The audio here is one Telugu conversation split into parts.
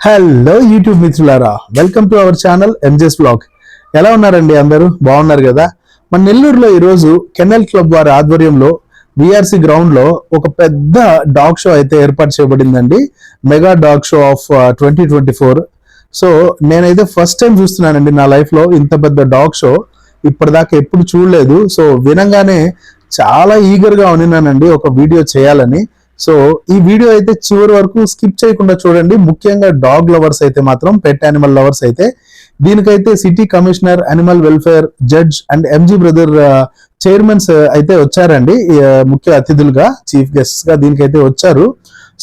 హలో యూట్యూబ్ మిత్రులారా, welcome to our channel ఎంజెస్ blog. ఎలా ఉన్నారండి? అందరూ బాగున్నారు కదా? మన నెల్లూరులో ఈరోజు కెన్నెల్ క్లబ్ వారి ఆధ్వర్యంలో విఆర్సి గ్రౌండ్ లో ఒక పెద్ద డాగ్ షో అయితే ఏర్పాటు చేయబడిందండి. Mega dog show of 2024. So నేనైతే ఫస్ట్ టైం చూస్తున్నానండి నా లైఫ్ లో ఇంత పెద్ద డాగ్ షో. ఇప్పటిదాకా ఎప్పుడు చూడలేదు. సో వినంగానే చాలా ఈగర్ గా ఉన్నానండి ఒక వీడియో చేయాలని. సో ఈ వీడియో అయితే చివరి వరకు స్కిప్ చేయకుండా చూడండి. ముఖ్యంగా డాగ్ లవర్స్ అయితే మాత్రం, పెట్ యానిమల్ లవర్స్ అయితే దీనికైతే city commissioner, animal welfare judge and MG brother chairmans అయితే వచ్చారండి. ముఖ్య అతిథులుగా, చీఫ్ గెస్ట్స్ గా దీనికైతే వచ్చారు.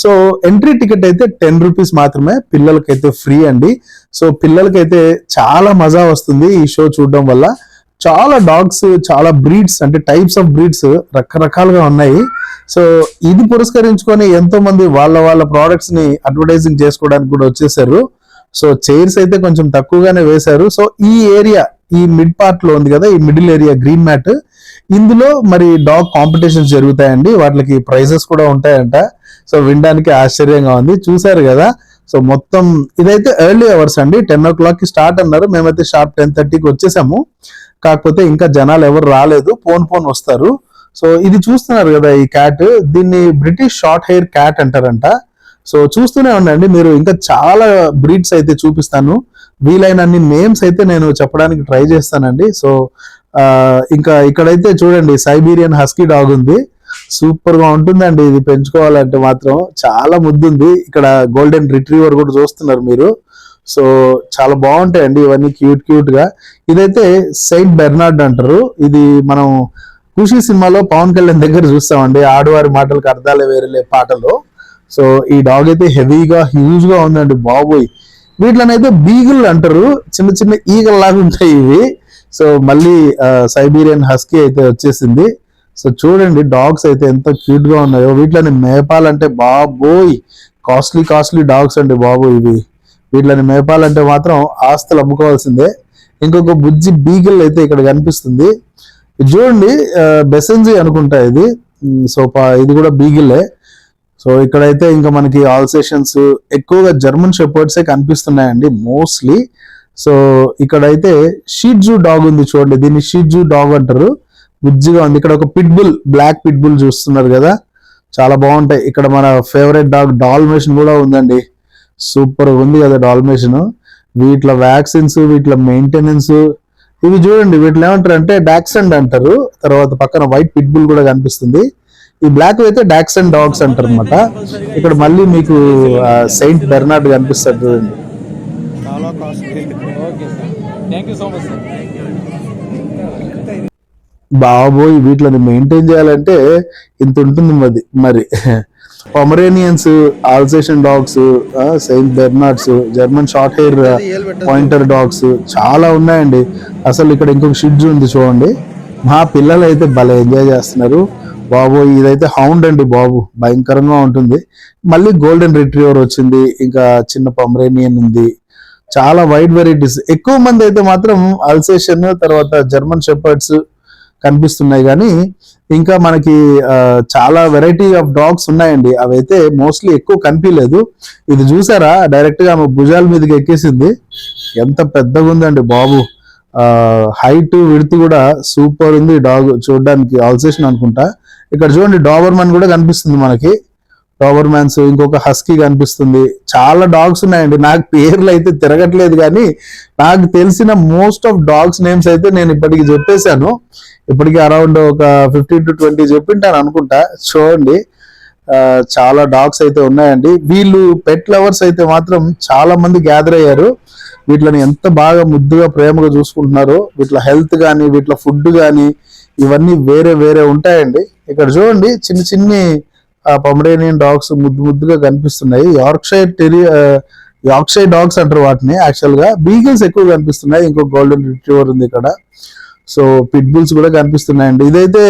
సో ఎంట్రీ టికెట్ అయితే 10 రూపీస్ మాత్రమే, పిల్లలకైతే ఫ్రీ అండి. సో పిల్లలకైతే చాలా మజా వస్తుంది ఈ షో చూడడం వల్ల. చాలా డాగ్స్, చాలా బ్రీడ్స్, అంటే టైప్స్ ఆఫ్ బ్రీడ్స్ రకరకాలుగా ఉన్నాయి. సో ఇది పురస్కరించుకొని ఎంతో మంది వాళ్ళ ప్రోడక్ట్స్ ని అడ్వర్టైజింగ్ చేసుకోవడానికి కూడా వచ్చేసారు. సో చైర్స్ అయితే కొంచెం తక్కువగానే వేశారు. సో ఈ ఏరియా, ఈ మిడ్ పార్ట్ లో ఉంది కదా, ఈ మిడిల్ ఏరియా గ్రీన్ మ్యాట్, ఇందులో మరి డాగ్ కాంపిటీషన్స్ జరుగుతాయండి. వాటికి ప్రైజెస్ కూడా ఉంటాయంట. సో వినడానికి ఆశ్చర్యంగా ఉంది. చూసారు కదా? సో మొత్తం ఇదైతే ఎర్లీ అవర్స్ అండి. 10 o'clock కి స్టార్ట్ అన్నారు. మేమైతే షార్ప్ 10:30కి వచ్చేసాము. కాకపోతే ఇంకా జనాలు ఎవరు రాలేదు, పోన్ వస్తారు. సో ఇది చూస్తున్నారు కదా, ఈ క్యాట్, దీన్ని బ్రిటిష్ షార్ట్ హెయిర్ క్యాట్ అంటారంట. సో చూస్తూనే ఉండండి మీరు, ఇంకా చాలా బ్రీడ్స్ అయితే చూపిస్తాను. వీలైనన్ని నేమ్స్ అయితే నేను చెప్పడానికి ట్రై చేస్తానండి. సో ఇంకా ఇక్కడైతే చూడండి, సైబీరియన్ హస్కీ డాగ్ ఉంది. సూపర్ గా ఉంటుందండి ఇది, పెంచుకోవాలంటే మాత్రం చాలా ముద్దుంది. ఇక్కడ గోల్డెన్ రిట్రీవర్ కూడా చూస్తున్నారు మీరు. సో చాలా బాగుంటాయండి ఇవన్నీ, క్యూట్ గా. ఇదైతే సెయింట్ బెర్నార్డ్ అంటారు. ఇది మనం ఖుషి సినిమాలో పవన్ కళ్యాణ్ దగ్గర చూస్తామండి, ఆడవారి మాటలకు అర్థాలే వేరేలే పాటలో. సో ఈ డాగ్ అయితే హెవీగా, హ్యూజ్ గా ఉందండి బాబోయ్. వీటిలోనైతే బీగిల్ అంటారు, చిన్న చిన్న ఈగల్ లాగా ఉంటాయి ఇవి. సో మళ్ళీ సైబీరియన్ హస్కీ అయితే వచ్చేసింది. సో చూడండి డాగ్స్ అయితే ఎంత క్యూట్ గా ఉన్నాయో. వీటిని మేపాలంటే బాబోయ్ కాస్ట్లీ డాగ్స్ అండి బాబు ఇవి. వీటిని మేపాలంటే మాత్రం ఆస్తులు అమ్ముకోవాల్సిందే. ఇంకొక బుజ్జి బీగిల్ అయితే ఇక్కడ కనిపిస్తుంది. చూడండి, బెసెన్జీ అనుకుంటా ఇది. సో ఇది కూడా బీగిలే. సో ఇక్కడైతే ఇంకా మనకి ఆల్సేషన్స్, ఎక్కువగా జర్మన్ షెపర్డ్సే కనిపిస్తున్నాయండి మోస్ట్లీ. సో ఇక్కడైతే షీట్జూ డాగ్ ఉంది చూడండి, దీన్ని షీట్జూ డాగ్ అంటారు. బుజ్జిగా ఉంది. ఇక్కడ ఒక పిట్బుల్, బ్లాక్ పిట్బుల్ చూస్తున్నారు కదా, చాలా బాగుంటాయి. ఇక్కడ మన ఫేవరెట్ డాగ్ డాల్మేషన్ కూడా ఉందండి. సూపర్ ఉంది కదా డాల్మేషన్. వీటిలో వ్యాక్సిన్స్, వీటిలో మెయింటెనెన్స్, ఇవి చూడండి. వీటిలో ఏమంటారు అంటే డాక్సెండ్ అంటారు. తర్వాత పక్కన వైట్ పిట్బుల్ కూడా కనిపిస్తుంది. ఈ బ్లాక్ అయితే డాక్సెండ్ డాగ్స్ అంటారు అనమాట. ఇక్కడ మళ్ళీ మీకు సెయింట్ బెర్నార్డ్ కనిపిస్తారు చూడండి. బాబోయ్, వీటిని మెయింటైన్ చేయాలంటే ఇంత ఉంటుంది మరి. Pomeranians, Alsatian dogs, Saint Bernards, German short hair pointer dogs చాలా ఉన్నాయండి. అసలు ఇక్కడ ఇంకొక షిడ్జు ఉంది చూడండి. మా పిల్లలు అయితే భలే ఎంజాయ్ చేస్తున్నారు బాబు. ఇదైతే హౌండ్ అండి బాబు, భయంకరంగా ఉంటుంది. మళ్ళీ గోల్డెన్ రిట్రీవర్ వచ్చింది, ఇంకా చిన్న పొమరేనియన్ ఉంది. చాలా వైడ్ వెరైటీస్. ఎక్కువ మంది అయితే మాత్రం అల్సేషన్, తర్వాత జర్మన్ షెపర్డ్స్ కనిపిస్తున్నాయి. కానీ ఇంకా మనకి చాలా వెరైటీ ఆఫ్ డాగ్స్ ఉన్నాయండి. అవైతే మోస్ట్లీ ఎక్కువ కనిపించలేదు. ఇది చూసారా, డైరెక్ట్ గా ఆమె భుజాల మీదకి ఎక్కేసింది. ఎంత పెద్దగా ఉందండి బాబు. హైట్, విడ్త్ కూడా సూపర్ ఉంది డాగ్ చూడడానికి. ఆల్సేషన్ అనుకుంటా. ఇక్కడ చూడండి డాబర్మన్ కూడా కనిపిస్తుంది మనకి. డాబర్మాన్స్, ఇంకొక హస్కీ కనిపిస్తుంది. చాలా డాగ్స్ ఉన్నాయండి. నాకు పేర్లు అయితే తిరగట్లేదు, కానీ నాకు తెలిసిన మోస్ట్ ఆఫ్ డాగ్స్ నేమ్స్ అయితే నేను ఇప్పటికి చెప్పేశాను. ఇప్పటికి అరౌండ్ ఒక 15 to 20 చెప్పింటాను అనుకుంటా. చూడండి చాలా డాగ్స్ అయితే ఉన్నాయండి. వీళ్ళు పెట్ లవర్స్ అయితే మాత్రం చాలా మంది గ్యాదర్ అయ్యారు. వీటిని ఎంత బాగా ముద్దుగా, ప్రేమగా చూసుకుంటున్నారో. వీటిలో హెల్త్ కానీ, వీటిలో ఫుడ్ కానీ, ఇవన్నీ వేరే ఉంటాయండి. ఇక్కడ చూడండి చిన్ని పొమరేనియన్ డాగ్స్ ముద్దుగా కనిపిస్తున్నాయి. యార్క్షైర్ డాగ్స్ అంటారు వాటిని యాక్చువల్ గా. బీగిల్స్ ఎక్కువ కనిపిస్తున్నాయి. ఇంకో గోల్డెన్ రిట్రీవర్ ఉంది ఇక్కడ. సో పిట్బుల్స్ కూడా కనిపిస్తున్నాయండి. ఇదైతే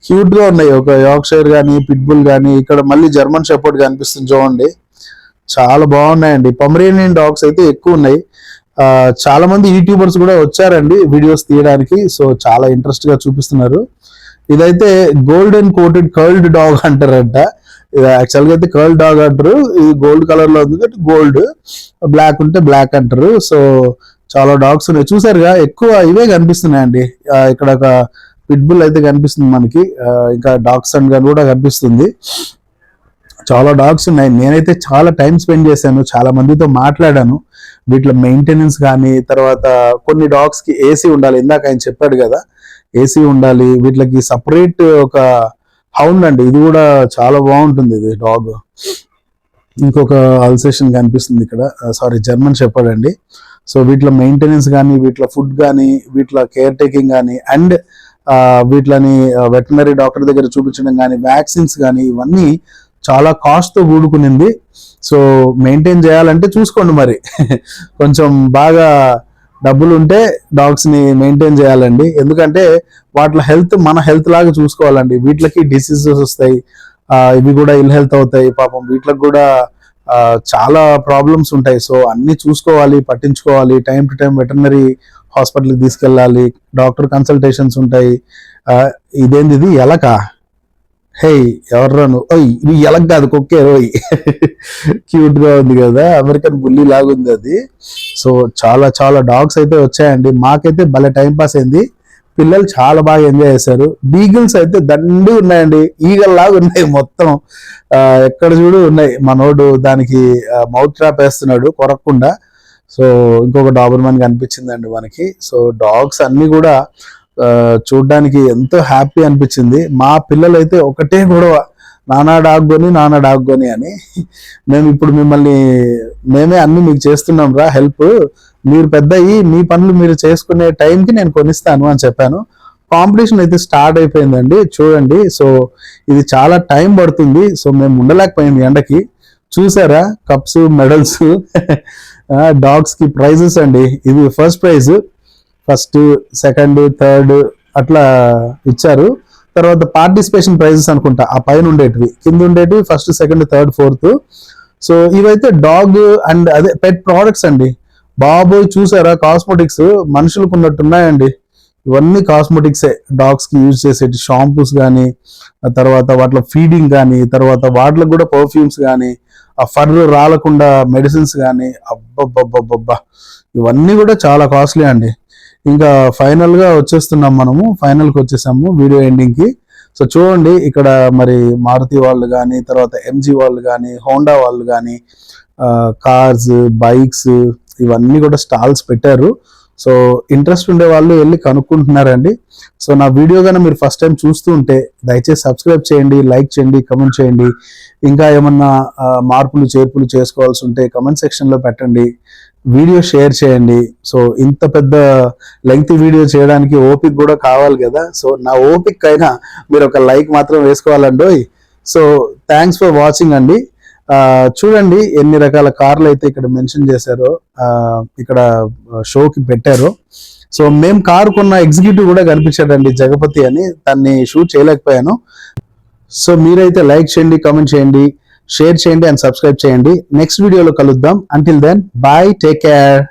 క్యూట్ గా ఉన్నాయి, ఒక యార్క్షైర్ కానీ, పిట్బుల్ కానీ. ఇక్కడ మళ్ళీ జర్మన్ షెపర్డ్ కనిపిస్తుంది చూడండి. చాలా బాగున్నాయండి. పొమరేనియన్ డాగ్స్ అయితే ఎక్కువ ఉన్నాయి. చాలా మంది యూట్యూబర్స్ కూడా వచ్చారండి వీడియోస్ తీయడానికి. సో చాలా ఇంట్రెస్ట్ గా చూపిస్తున్నారు. ఇదైతే గోల్డెన్ కోటెడ్ కర్ల్డ్ డాగ్ అంటారంట. యాక్చువల్గా అయితే కర్ల్ డాగ్ అంటారు, ఇది గోల్డ్ కలర్ లో ఉంది కాబట్టి గోల్డ్, బ్లాక్ ఉంటే బ్లాక్ అంటారు. సో చాలా డాగ్స్ ఉన్నాయి చూసారుగా, ఎక్కువ ఇవే కనిపిస్తున్నాయండి. ఇక్కడ ఒక పిట్బుల్ అయితే కనిపిస్తుంది మనకి, ఇంకా డాగ్స్ అండ్ కూడా కనిపిస్తుంది. చాలా డాగ్స్ ఉన్నాయి. నేనైతే చాలా టైం స్పెండ్ చేశాను, చాలా మందితో మాట్లాడాను. వీటిలో మెయింటెనెన్స్ కానీ, తర్వాత కొన్ని డాగ్స్ కి ఏసీ ఉండాలి, ఇందాక ఆయన చెప్పాడు కదా ఏసీ ఉండాలి. వీటికి సపరేట్ ఒక హౌండ్ అండి, ఇది కూడా చాలా బాగుంటుంది ఇది డాగ్. ఇంకొక అల్సేషన్ కనిపిస్తుంది ఇక్కడ, సారీ జర్మన్ షెపర్డ్ అండి. సో వీటిలో మెయింటెనెన్స్ కానీ, వీటిలో ఫుడ్ కానీ, వీటిలో కేర్ టేకింగ్ కానీ, అండ్ వీటిని వెటనరీ డాక్టర్ దగ్గర చూపించడం కానీ, వ్యాక్సిన్స్ కానీ, ఇవన్నీ చాలా కాస్ట్ తో కూడుకునింది. సో మెయింటైన్ చేయాలంటే చూసుకోండి మరి కొంచెం బాగా డబ్బులు ఉంటే డాగ్స్ ని మెయింటైన్ చేయాలండి. ఎందుకంటే వాటి హెల్త్ మన హెల్త్ లాగా చూసుకోవాలండి. వీటికి డిసీజెస్ వస్తాయి, ఇవి కూడా ఇల్ హెల్త్ అవుతాయి. పాపం వీటికి కూడా చాలా ప్రాబ్లమ్స్ ఉంటాయి. సో అన్ని చూసుకోవాలి, పట్టించుకోవాలి. టైం టు టైం వెటర్నరీ హాస్పిటల్కి తీసుకెళ్ళాలి, డాక్టర్ కన్సల్టేషన్స్ ఉంటాయి. ఇదేంది ఇది ఎలక, హే ఎవర్రాను, ఓయ్ ఇది ఎలక కాదు కుక్కే రోయ్ క్యూట్ గా ఉంది కదా, అమెరికన్ బుల్లీ లాగా ఉంది అది. సో చాలా చాలా డాగ్స్ అయితే వచ్చాయండి, మాకైతే భలే టైం పాస్ అయింది. పిల్లలు చాలా బాగా ఎంజాయ్ చేశారు. బీగిల్స్ అయితే దండి ఉన్నాయండి, ఈగల్ లాగా ఉన్నాయి మొత్తం, ఎక్కడ చూడు ఉన్నాయి. మనోడు దానికి మౌత్ ట్రాప్ వేస్తున్నాడు కొరక్కుండా. సో ఇంకొక డాబర్మన్ కనిపించిందండి మనకి. సో డాగ్స్ అన్ని కూడా చూడ్డానికి ఎంతో హ్యాపీ అనిపించింది. మా పిల్లలు అయితే ఒకటే గొడవ, నానా డాగ్ కొని అని. మేము ఇప్పుడు మేమే అన్ని మీకు చేస్తున్నాం రా హెల్ప్, మీరు పెద్ద అయ్యి మీ పనులు మీరు చేసుకునే టైంకి నేను కొనిస్తాను అని చెప్పాను. కాంపిటీషన్ అయితే స్టార్ట్ అయిపోయిందండి చూడండి. సో ఇది చాలా టైం పడుతుంది. సో మేము ఉండలేకపోయింది ఎండకి. చూసారా కప్స్, మెడల్స్ డాగ్స్ కి ప్రైజెస్ అండి. ఇది first prize, first, second, third అట్లా ఇచ్చారు. తర్వాత పార్టిసిపేషన్ ప్రైజెస్ అనుకుంటా, ఆ పైన ఉండేటివి, కింద ఉండేటివి first, second, third, fourth. So ఇవైతే డాగ్ అండ్ అదే పెట్ ప్రోడక్ట్స్ అండి. బాబోయ్ చూసారా, కాస్మెటిక్స్ మనుషులకు ఉన్నట్టున్నాయండి. ఇవన్నీ కాస్మెటిక్సే, డాగ్స్ కి యూజ్ చేసేటి షాంపూస్ కానీ, తర్వాత వాటిలో ఫీడింగ్ కానీ, తర్వాత వాటిలో కూడా పర్ఫ్యూమ్స్ కానీ, ఆ ఫర్ రాలకుండా మెడిసిన్స్ కానీ, అబ్బబ్బబ్బబ్బబ్బా ఇవన్నీ కూడా చాలా కాస్ట్లీ అండి. ఇంకా ఫైనల్ గా వచ్చేస్తున్నాం, ఫైనల్కి వచ్చేసాము వీడియో ఎండింగ్ కి. సో చూడండి ఇక్కడ మరి మారుతి వాళ్ళు కానీ, తర్వాత ఎంజీ వాళ్ళు కానీ, హోండా వాళ్ళు కానీ, కార్స్, బైక్స్ ఇవన్నీ కూడా స్టాల్స్ పెట్టారు. సో ఇంట్రెస్ట్ ఉండే వాళ్ళు వెళ్ళి కనుక్కుంటున్నారండి. సో నా వీడియో కానీ మీరు ఫస్ట్ టైం చూస్తూ ఉంటే దయచేసి సబ్స్క్రైబ్ చేయండి, లైక్ చేయండి, కమెంట్ చేయండి. ఇంకా ఏమన్నా మార్పులు చేర్పులు చేసుకోవాల్సి ఉంటే కమెంట్ సెక్షన్లో పెట్టండి, వీడియో షేర్ చేయండి. సో ఇంత పెద్ద లెంగ్త్ వీడియో చేయడానికి ఓపిక కూడా కావాలి కదా. సో నా ఓపిక అయినా మీరు ఒక లైక్ మాత్రం వేసుకోవాలండి. సో థ్యాంక్స్ ఫర్ వాచింగ్ అండి. చూడండి ఎన్ని రకాల కార్లు అయితే ఇక్కడ మెన్షన్ చేశారో, ఇక్కడ షోకి పెట్టారో. సో మేము కారు కొన్న ఎగ్జిక్యూటివ్ కూడా కనిపించాడండి, జగపతి అని, దాన్ని షూట్ చేయలేకపోయాను. సో మీరైతే లైక్ చేయండి, కామెంట్ చేయండి, షేర్ చేయండి అండ్ సబ్స్క్రైబ్ చేయండి. నెక్స్ట్ వీడియోలో కలుద్దాం. Until then bye, take care.